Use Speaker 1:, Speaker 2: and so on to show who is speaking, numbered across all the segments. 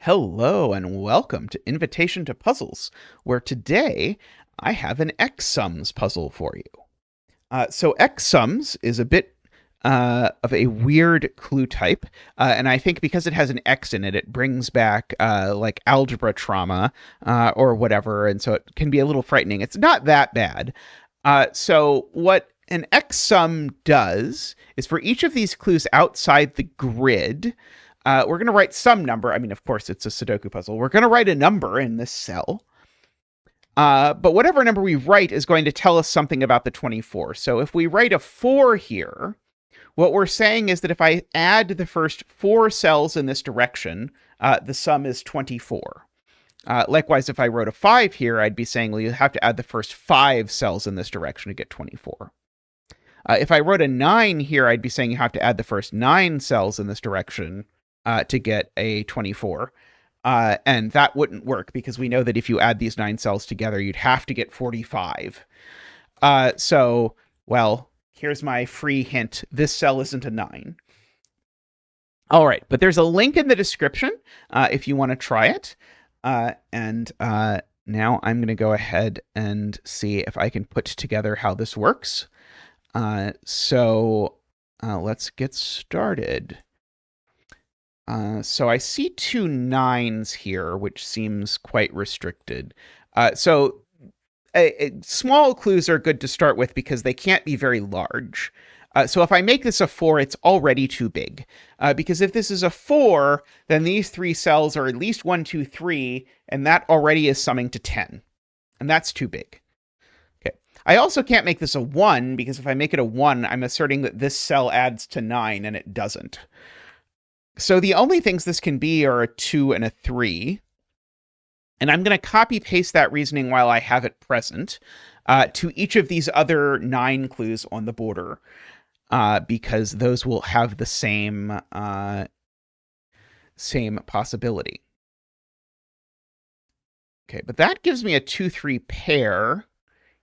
Speaker 1: Hello and welcome to Invitation to Puzzles, where today I have an X sums puzzle for you. So X sums is a bit of a weird clue type, and I think because it has an X in it, it brings back like algebra trauma or whatever, and so it can be a little frightening. It's not that bad. So what an X sum does is for each of these clues outside the grid, we're going to write some number. I mean, of course, it's a Sudoku puzzle. We're going to write a number in this cell. But whatever number we write is going to tell us something about the 24. So if we write a 4 here, what we're saying is that if I add the first 4 cells in this direction, the sum is 24. Likewise, if I wrote a 5 here, I'd be saying, well, you have to add the first 5 cells in this direction to get 24. If I wrote a 9 here, I'd be saying you have to add the first 9 cells in this direction to get a 24. And that wouldn't work because we know that if you add these 9 cells together, you'd have to get 45. So, well, here's my free hint. This cell isn't a 9. All right, but there's a link in the description if you want to try it. And now I'm going to go ahead and see if I can put together how this works. So let's get started. So I see 2 9s here, which seems quite restricted. So small clues are good to start with because they can't be very large. So if I make this a 4, it's already too big. Because if this is a 4, then these 3 cells are at least 1, 2, 3, and that already is summing to 10. And that's too big. Okay. I also can't make this a 1, because if I make it a 1, I'm asserting that this cell adds to 9, and it doesn't. So the only things this can be are a 2 and a 3. And I'm going to copy paste that reasoning while I have it present to each of these other 9 clues on the border, because those will have the same possibility. Okay, but that gives me a 2, 3 pair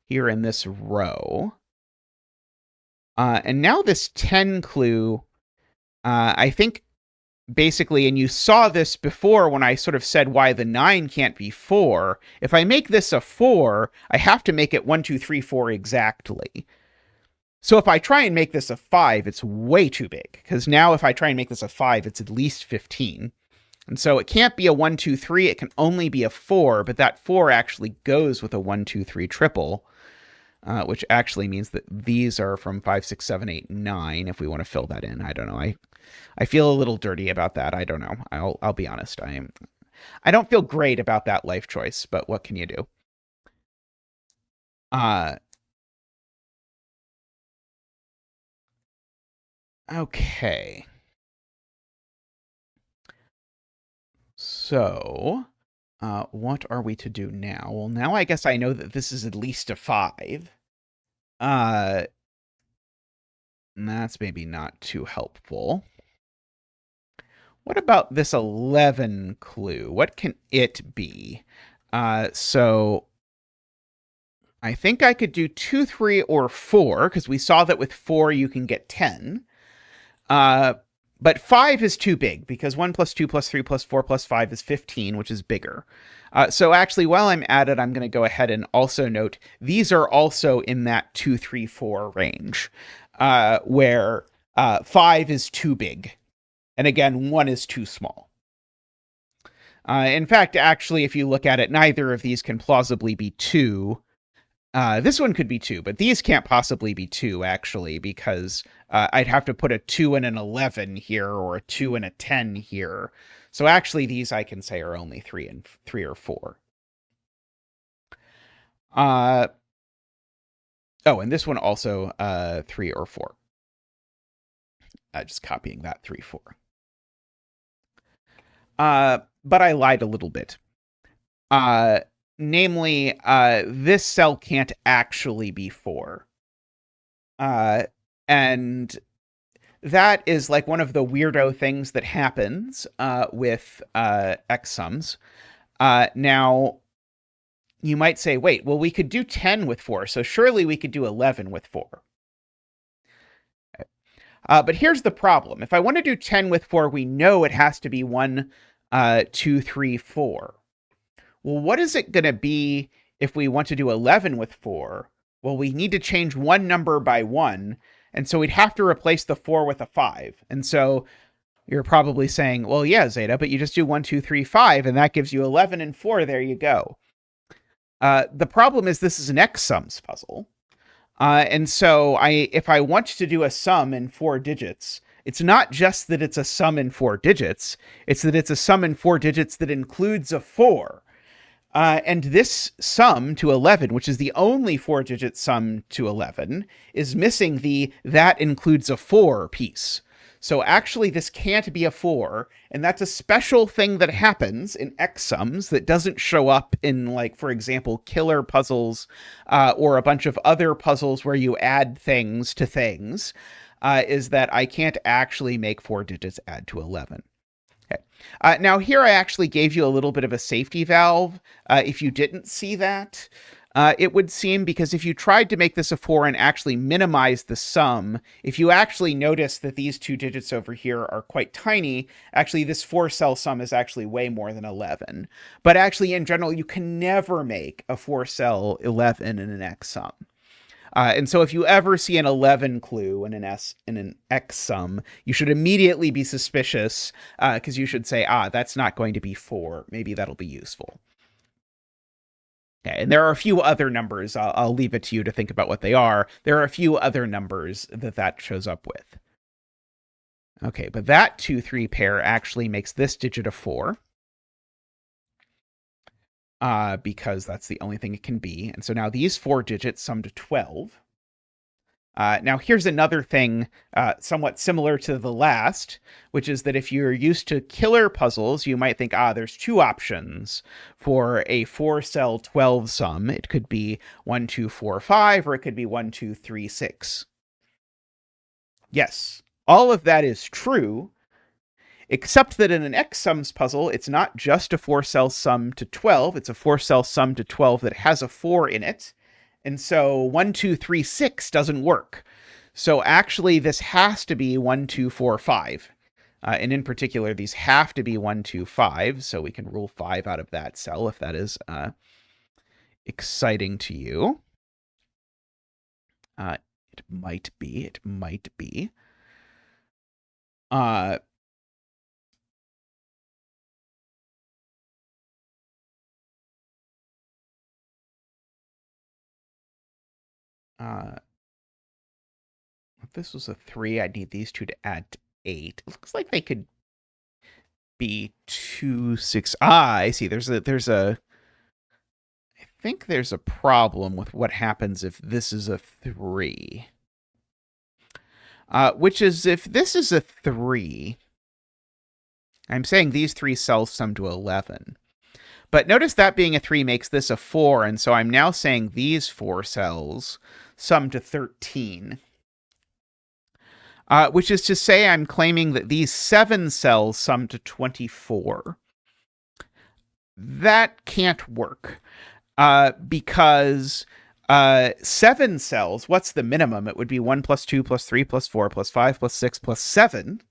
Speaker 1: here in this row. And now this 10 clue, I think, basically, and you saw this before when I sort of said why the 9 can't be 4. If I make this a 4, I have to make it 1, 2, 3, 4 exactly. So if I try and make this a 5, it's way too big, because now if I try and make this a 5, it's at least 15. And so it can't be a 1, 2, 3, it can only be a 4, but that 4 actually goes with a 1, 2, 3 triple, which actually means that these are from 5, 6, 7, 8, 9, if we want to fill that in. I don't know. I feel a little dirty about that. I don't know. I'll be honest. I don't feel great about that life choice, but what can you do? Okay. So, what are we to do now? Well, now I guess I know that this is at least a 5. That's maybe not too helpful. What about this 11 clue? What can it be? So I think I could do 2, 3, or 4, because we saw that with 4 you can get 10. But 5 is too big, because 1 plus 2 plus 3 plus 4 plus 5 is 15, which is bigger. So actually, while I'm at it, I'm going to go ahead and also note these are also in that 2, 3, 4 range, where 5 is too big. And again, 1 is too small. In fact, actually, if you look at it, neither of these can plausibly be 2. This one could be 2, but these can't possibly be 2, actually, because I'd have to put a 2 and an 11 here, or a 2 and a 10 here. So actually, these I can say are only 3 or 4. Oh, and this one also 3 or 4. Just copying that 3, 4. But I lied a little bit. Namely, this cell can't actually be 4. And that is like one of the weirdo things that happens with X sums. Now, you might say, wait, well, we could do 10 with 4, so surely we could do 11 with 4. But here's the problem. If I want to do 10 with 4, we know it has to be one 2, 3, 4. Well, what is it going to be if we want to do 11 with 4? Well, we need to change one number by 1, and so we'd have to replace the 4 with a 5. And so you're probably saying, well, yeah, Zeta, but you just do 1, 2, 3, 5, and that gives you 11 and 4. There you go. The problem is this is an X sums puzzle. And so if I want to do a sum in 4 digits, it's not just that it's a sum in 4 digits, it's that it's a sum in 4 digits that includes a 4. And this sum to 11, which is the only 4-digit sum to 11, is missing the that includes a 4 piece. So actually, this can't be a 4, and that's a special thing that happens in X sums that doesn't show up in, like, for example, killer puzzles or a bunch of other puzzles where you add things to things, is that I can't actually make 4 digits add to 11. Okay. Now, here I actually gave you a little bit of a safety valve. If you didn't see that, it would seem, because if you tried to make this a 4 and actually minimize the sum, if you actually notice that these 2 digits over here are quite tiny, actually this 4-cell sum is actually way more than 11. But actually, in general, you can never make a 4-cell 11 in an X sum. And so if you ever see an 11 clue in an X sum, you should immediately be suspicious, because you should say, that's not going to be 4. Maybe that'll be useful. Okay, and there are a few other numbers. I'll leave it to you to think about what they are. There are a few other numbers that shows up with. Okay, but that 2-3 pair actually makes this digit a 4. Because that's the only thing it can be. And so now these 4 digits sum to 12. Now, here's another thing somewhat similar to the last, which is that if you're used to killer puzzles, you might think, there's 2 options for a 4-cell 12 sum. It could be 1, 2, 4, 5, or it could be 1, 2, 3, 6. Yes, all of that is true, except that in an X sums puzzle, it's not just a 4-cell sum to 12, it's a 4-cell sum to 12 that has a 4 in it. And so 1, 2, 3, 6 doesn't work. So actually, this has to be 1, 2, 4, 5. And in particular, these have to be 1, 2, 5. So we can rule 5 out of that cell if that is exciting to you. It might be. It might be. If this was a 3, I'd need these 2 to add to 8. It looks like they could be 2, 6. I see. I think there's a problem with what happens if this is a 3. Which is, if this is a 3, I'm saying these 3 cells sum to 11. But notice that being a 3 makes this a 4, and so I'm now saying these 4 cells sum to 13. Which is to say I'm claiming that these 7 cells sum to 24. That can't work, because 7 cells, what's the minimum? It would be 1 plus 2 plus 3 plus 4 plus 5 plus 6 plus 7.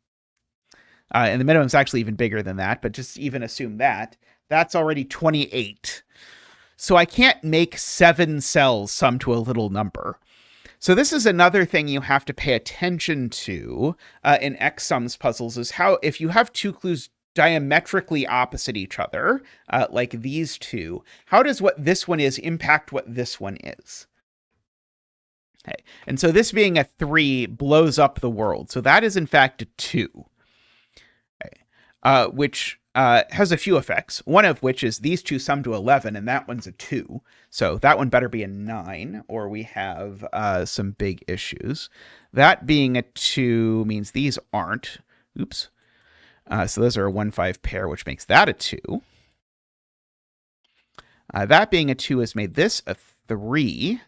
Speaker 1: And the minimum is actually even bigger than that, but just even assume that. That's already 28. So I can't make 7 cells sum to a little number. So this is another thing you have to pay attention to in X sums puzzles, is how if you have 2 clues diametrically opposite each other, like these 2, how does what this one is impact what this one is? Okay, and so this being a 3 blows up the world. So that is in fact a 2, okay, which has a few effects, one of which is these 2 sum to 11, and that one's a 2. So that one better be a 9, or we have some big issues. That being a 2 means these aren't. Oops. So those are a 1-5 pair, which makes that a 2. That being a 2 has made this a 3,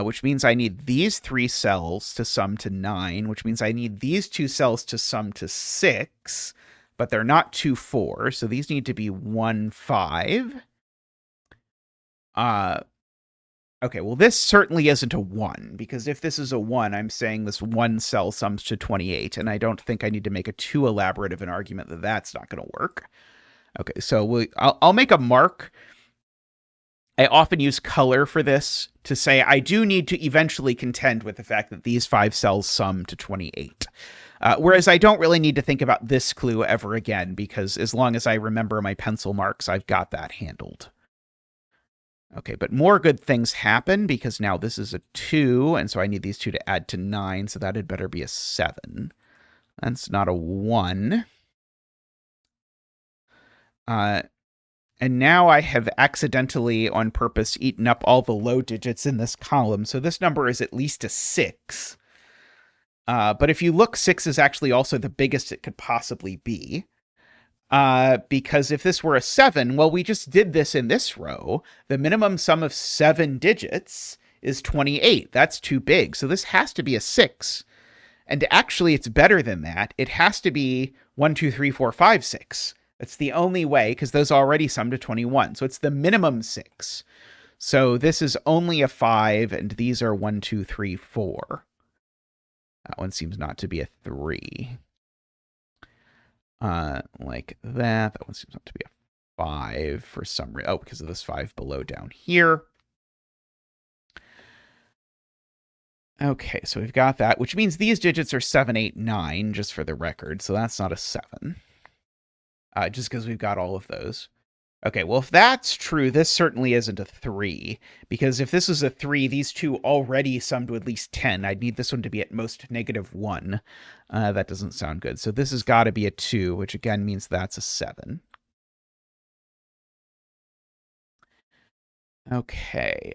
Speaker 1: which means I need these 3 cells to sum to 9, which means I need these 2 cells to sum to 6. But they're not 2, 4, so these need to be 1, 5. Okay, well, this certainly isn't a 1, because if this is a 1, I'm saying this one cell sums to 28, and I don't think I need to make a too elaborate of an argument that that's not going to work. Okay, so I'll make a mark. I often use color for this to say I do need to eventually contend with the fact that these 5 cells sum to 28. Whereas I don't really need to think about this clue ever again, because as long as I remember my pencil marks, I've got that handled. Okay, but more good things happen because now this is a 2, and so I need these 2 to add to 9, so that had better be a 7. That's not a 1. And now I have accidentally, on purpose, eaten up all the low digits in this column, so this number is at least a 6. But if you look, 6 is actually also the biggest it could possibly be. Because if this were a 7, well, we just did this in this row. The minimum sum of 7 digits is 28. That's too big. So this has to be a 6. And actually, it's better than that. It has to be 1, 2, 3, 4, 5, 6. That's the only way, because those already sum to 21. So it's the minimum 6. So this is only a 5, and these are 1, 2, 3, 4. That one seems not to be a 3. Like that. That one seems not to be a 5 for some reason. Oh, because of this 5 below down here. Okay, so we've got that, which means these digits are 7, 8, 9, just for the record. So that's not a 7. Just because we've got all of those. Okay, well, if that's true, this certainly isn't a 3, because if this is a 3, these two already sum to at least 10. I'd need this one to be at most -1. That doesn't sound good. So this has got to be a 2, which again means that's a 7. Okay,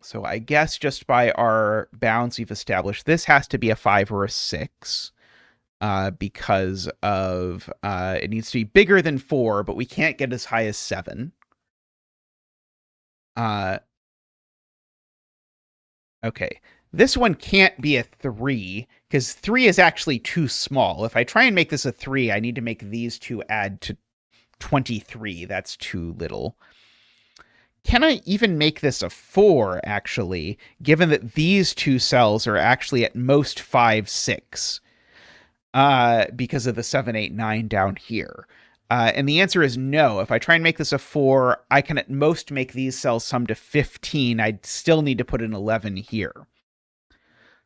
Speaker 1: so I guess just by our bounds we've established, this has to be a 5 or a 6. Because of it needs to be bigger than 4, but we can't get as high as 7. Okay. This one can't be a 3, because 3 is actually too small. If I try and make this a 3, I need to make these two add to 23. That's too little. Can I even make this a 4, actually, given that these two cells are actually at most 5, 6? Because of the 7, 8, 9 down here. And the answer is no. If I try and make this a 4, I can at most make these cells sum to 15. I'd still need to put an 11 here.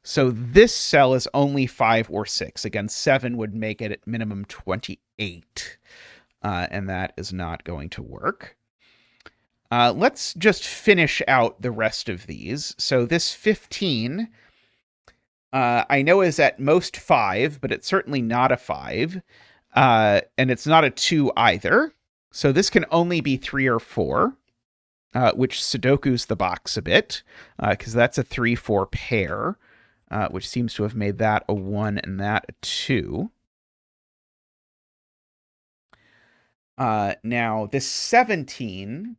Speaker 1: So this cell is only 5 or 6. Again, 7 would make it at minimum 28. And that is not going to work. Let's just finish out the rest of these. So this 15... I know is at most 5, but it's certainly not a 5. And it's not a 2 either. So this can only be 3 or 4, which Sudoku's the box a bit, because that's a 3-4 pair, which seems to have made that a 1 and that a 2. Now, this 17,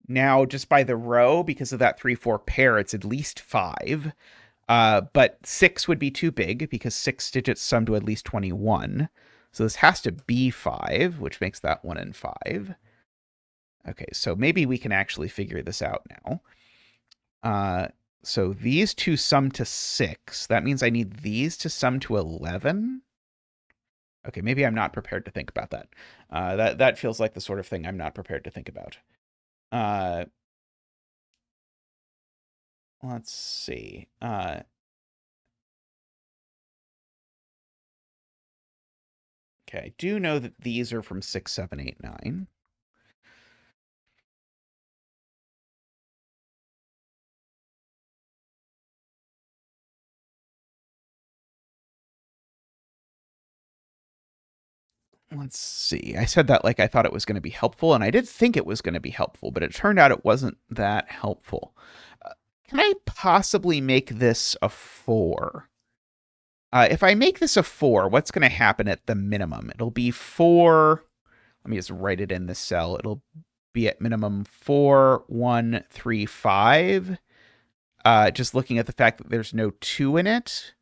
Speaker 1: now just by the row, because of that 3-4 pair, it's at least 5. But 6 would be too big because 6 digits sum to at least 21. So this has to be 5, which makes that 1 and 5. Okay, so maybe we can actually figure this out now. So these two sum to 6. That means I need these to sum to 11. Okay, maybe I'm not prepared to think about that. That feels like the sort of thing I'm not prepared to think about. Let's see. Okay, I do know that these are from 6, 7, 8, 9. Let's see. I said that like I thought it was going to be helpful, and I did think it was going to be helpful, but it turned out it wasn't that helpful. Can I possibly make this a 4? If I make this a 4, what's going to happen at the minimum? It'll be 4. Let me just write it in this cell. It'll be at minimum 4, 1, 3, 5. Just looking at the fact that there's no 2 in it.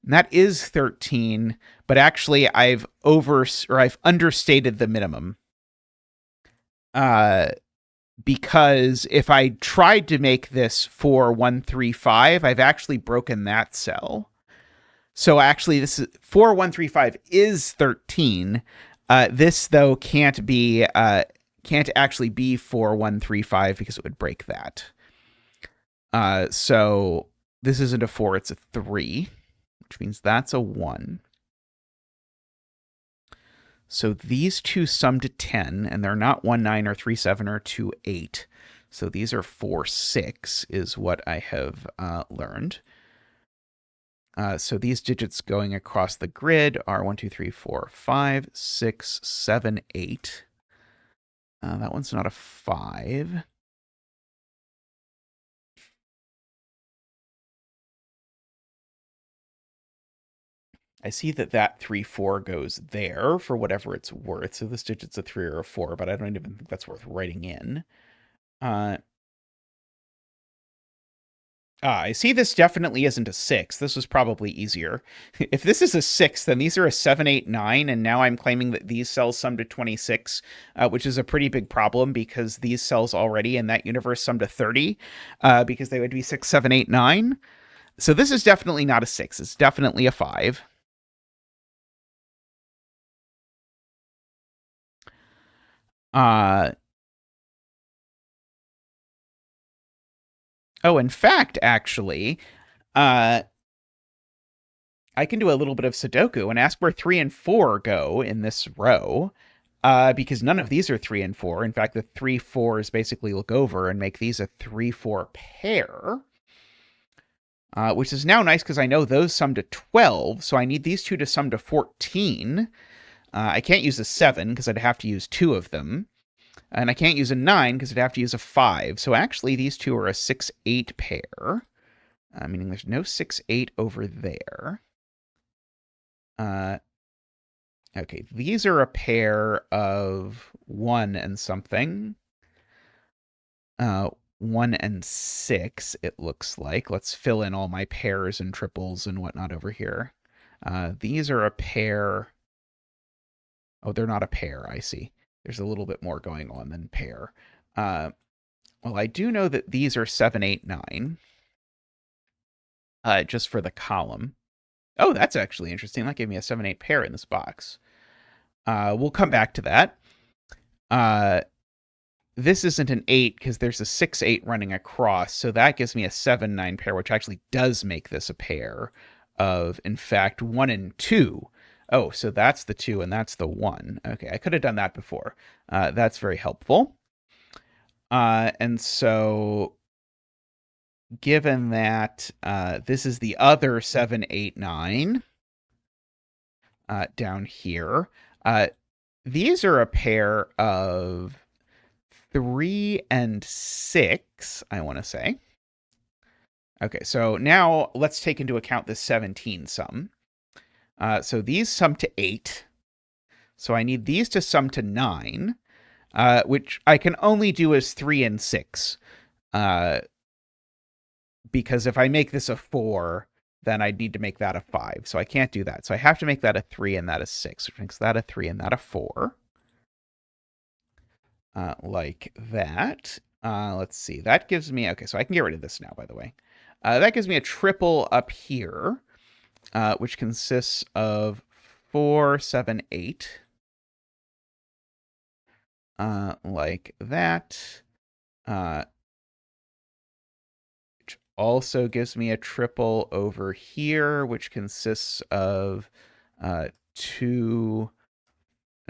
Speaker 1: And that is 13, but actually I've understated the minimum. Because if I tried to make this 4135, I've actually broken that cell. So actually, this is 4135 is 13. This though can't actually be 4135 because it would break that. So this isn't a 4, it's a 3, which means that's a 1. So these two sum to 10, and they're not 1, 9, or 3, 7, or 2, 8. So these are 4, 6 is what I have learned. So these digits going across the grid are 1, 2, 3, 4, 5, 6, 7, 8. That one's not a 5. I see that 3, 4 goes there for whatever it's worth. So this digit's a 3 or a 4, but I don't even think that's worth writing in. I see this definitely isn't a 6. This was probably easier. If this is a 6, then these are a 7, 8, 9, and now I'm claiming that these cells sum to 26, which is a pretty big problem because these cells already in that universe sum to 30, because they would be 6, 7, 8, 9. So this is definitely not a 6. It's definitely a 5. In fact, actually, I can do a little bit of Sudoku and ask where 3 and 4 go in this row, because none of these are 3 and 4. In fact, the 3, 4s basically look over and make these a 3, 4 pair, which is now nice because I know those sum to 12, so I need these two to sum to 14. I can't use a 7 because I'd have to use 2 of them. And I can't use a 9 because I'd have to use a 5. So actually, these two are a 6, 8 pair, meaning there's no 6, 8 over there. Okay, these are a pair of 1 and something. 1 and 6, it looks like. Let's fill in all my pairs and triples and whatnot over here. These are a pair. Oh, they're not a pair, I see. There's a little bit more going on than pair. Well, I do know that these are 7, 8, 9. Just for the column. Oh, that's actually interesting. That gave me a 7, 8 pair in this box. We'll come back to that. This isn't an 8 because there's a 6, 8 running across. So that gives me a 7, 9 pair, which actually does make this a pair of, in fact, 1 and 2. Oh, so that's the 2 and that's the 1. Okay, I could have done that before. That's very helpful. And so given that this is the other 7, 8, 9 down here, these are a pair of 3 and 6, I want to say. Okay, so now let's take into account this 17 sum. So these sum to 8. So I need these to sum to 9, which I can only do as 3 and 6. Because if I make this a 4, then I'd need to make that a 5. So I can't do that. So I have to make that a 3 and that a 6, which makes that a 3 and that a 4. Like that. Let's see. That gives me... Okay, so I can get rid of this now, by the way. That gives me a triple up here, which consists of 4, 7, 8. Like that. Which also gives me a triple over here, which consists of 2...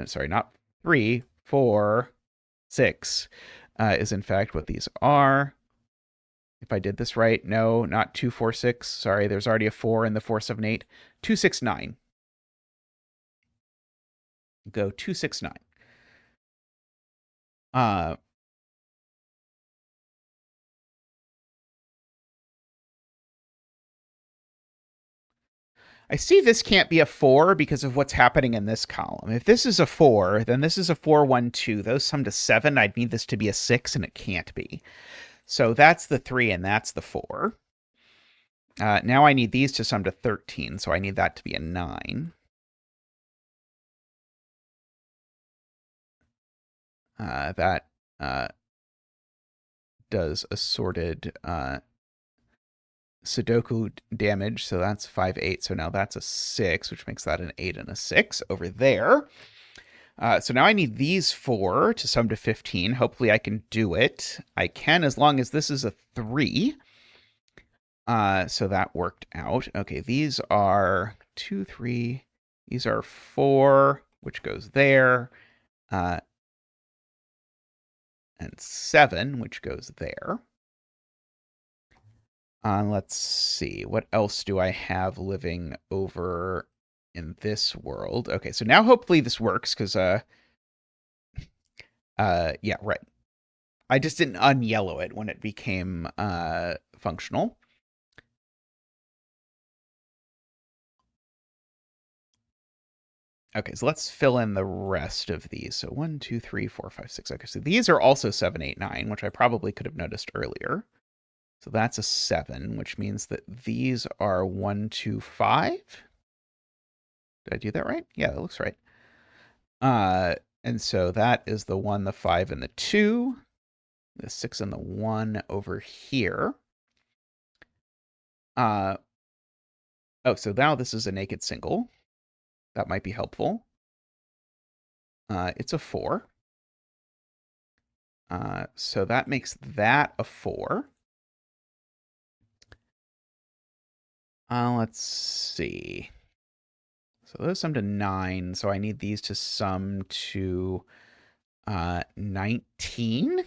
Speaker 1: Sorry, not 3, 4, 6 is in fact what these are. If I did this right, no, not 2, 4, 6. Sorry, there's already a 4 in the 4, 7, 8. 2, 6, 9. Go 2, 6, 9. I see this can't be a 4 because of what's happening in this column. If this is a 4, then this is a 4, 1, 2. Those sum to 7. I'd need this to be a 6, and it can't be. So that's the 3, and that's the 4. Now I need these to sum to 13, so I need that to be a 9. That does assorted Sudoku damage, so that's 5, 8. So now that's a 6, which makes that an 8 and a 6 over there. So now I need these 4 to sum to 15. Hopefully I can do it. I can as long as this is a 3. So that worked out. Okay, these are 2, 3. These are 4, which goes there. And 7, which goes there. Let's see. What else do I have living over in this world? Okay, so now hopefully this works, because, yeah, right. I just didn't unyellow it when it became, functional. Okay, so let's fill in the rest of these. So 1, 2, 3, 4, 5, 6. Okay, so these are also 7, 8, 9, which I probably could have noticed earlier. So that's a 7, which means that these are 1, 2, 5. Did I do that right? Yeah, that looks right. And so that is the 1, the 5, and the 2. The 6 and the 1 over here. Oh, so now this is a naked single. That might be helpful. It's a 4. So that makes that a 4. Let's see. So those sum to 9, so I need these to sum to 19.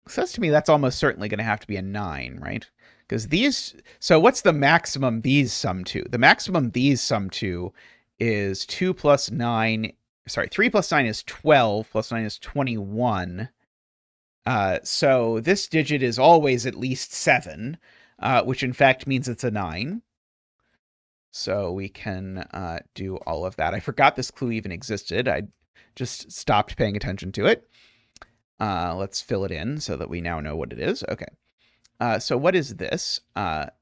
Speaker 1: Says to me that's almost certainly going to have to be a 9, right? Because these... So what's the maximum these sum to? The maximum these sum to is 2 plus 9... Sorry, 3 plus 9 is 12, plus 9 is 21. So this digit is always at least 7, which in fact means it's a 9. So we can do all of that. I forgot this clue even existed. I just stopped paying attention to it. Let's fill it in so that we now know what it is. Okay. So what is this? That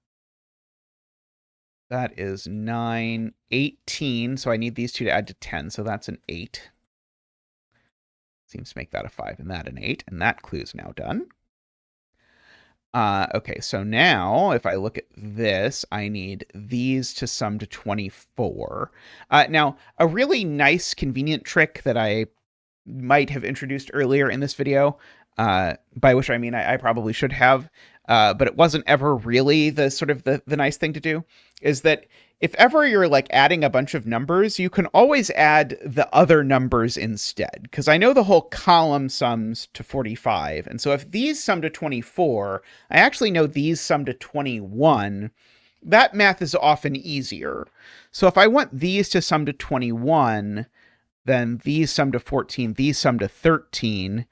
Speaker 1: is 9, 18. So I need these two to add to 10. So that's an 8. Seems to make that a 5 and that an 8. And that clue's now done. Okay, so now if I look at this, I need these to sum to 24. Now, a really nice, convenient trick that I might have introduced earlier in this video, by which I mean I probably should have, but it wasn't ever really the sort of the nice thing to do, is that if ever you're like adding a bunch of numbers, you can always add the other numbers instead. Because I know the whole column sums to 45. And so if these sum to 24, I actually know these sum to 21. That math is often easier. So if I want these to sum to 21, then these sum to 14, these sum to 13.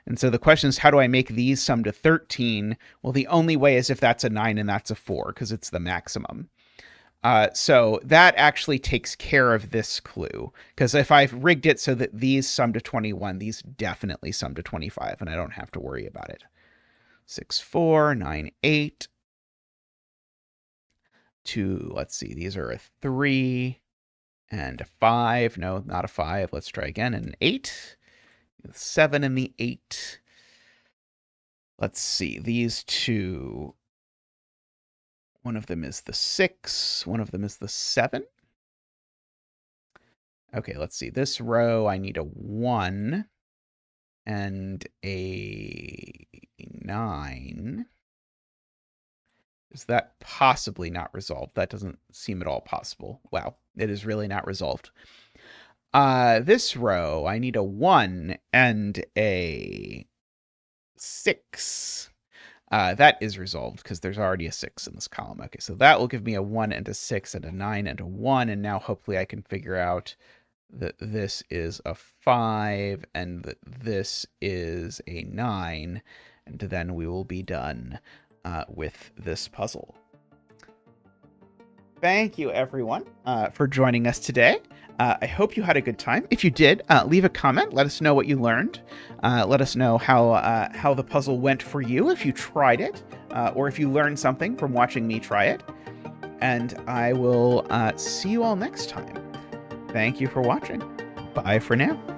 Speaker 1: And so the question is, how do I make these sum to 13? Well, the only way is if that's a 9 and that's a 4, because it's the maximum. So that actually takes care of this clue, because if I've rigged it so that these sum to 21, these definitely sum to 25, and I don't have to worry about it. 6, 4, 9, 8. 2, let's see, these are a 3 and a 5. No, not a 5. Let's try again. An 8. 7 and the 8. Let's see, these two. One of them is the 6. One of them is the 7. Okay, let's see. This row, I need a 1 and a 9. Is that possibly not resolved? That doesn't seem at all possible. Wow, it is really not resolved. This row, I need a 1 and a 6. That is resolved because there's already a 6 in this column. Okay, so that will give me a 1 and a 6 and a 9 and a 1. And now hopefully I can figure out that this is a 5 and that this is a 9. And then we will be done with this puzzle. Thank you, everyone, for joining us today. I hope you had a good time. If you did, leave a comment. Let us know what you learned. Let us know how the puzzle went for you if you tried it, or if you learned something from watching me try it. And I will see you all next time. Thank you for watching. Bye for now.